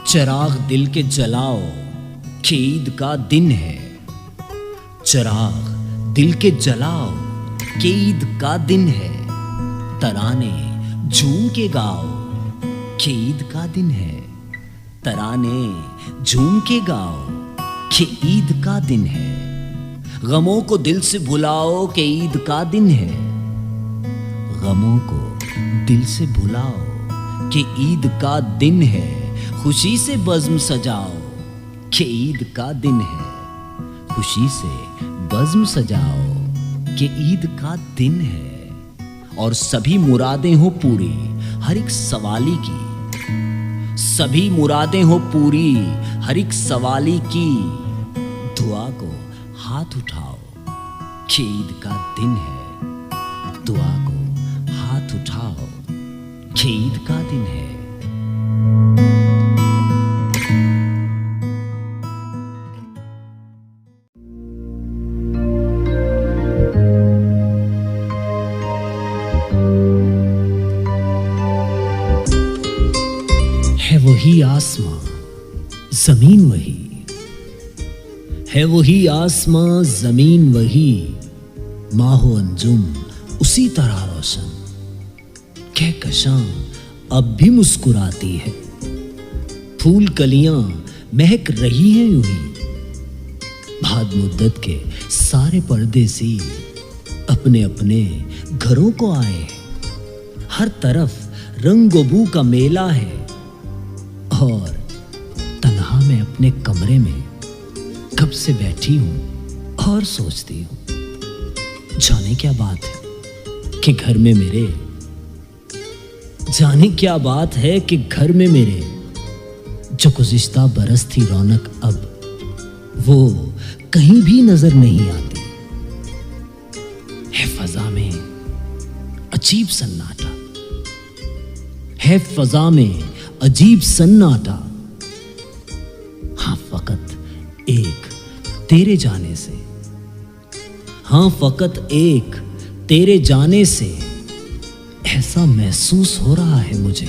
चिराग दिल के जलाओ कि ईद का दिन है। चिराग दिल के जलाओ कि ईद का दिन है। तराने झूम के गाओ कि ईद का दिन है। तराने झूम के गाओ कि ईद का दिन है। गमों को दिल से भुलाओ कि ईद का दिन है। गमों को दिल से भुलाओ कि ईद का दिन है। खुशी से बज़्म सजाओ कि ईद का दिन है। खुशी से बज़्म सजाओ कि ईद का दिन है। और सभी मुरादें हो पूरी हर एक सवाली की। सभी मुरादें हो पूरी हर एक सवाली की। दुआ को हाथ उठाओ कि ईद का दिन है। दुआ को हाथ उठाओ कि ईद का दिन है। है वही आसमां जमीन वही, है वही आसमां जमीन वही। माहो अंजुम उसी तरह रोशन, कहकशां अब भी मुस्कुराती है। फूल कलियां महक रही हैं यूं ही। बाद मुद्दत के सारे परदेसी अपने अपने घरों को आए। हर तरफ रंगो बू का मेला है। और तन्हा मैं अपने कमरे में कब से बैठी हूं और सोचती हूं, जाने क्या बात है कि घर में मेरे, जाने क्या बात है कि घर में मेरे जो गुज़िश्ता बरस थी रौनक, अब वो कहीं भी नजर नहीं आती। है फजा में अजीब सन्नाटा, है फजा में अजीब सन्नाटा। हाँ फकत एक तेरे जाने से, हाँ फकत एक तेरे जाने से ऐसा महसूस हो रहा है मुझे।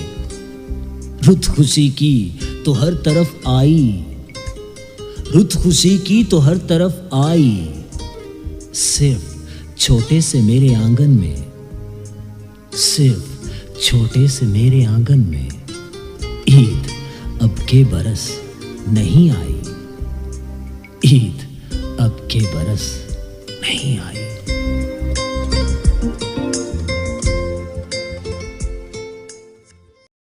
रुत खुशी की तो हर तरफ आई, रुत खुशी की तो हर तरफ आई। सिर्फ छोटे से मेरे आंगन में, सिर्फ छोटे से मेरे आंगन में ईद अब के बरस नहीं आई। ईद अब के बरस नहीं आई।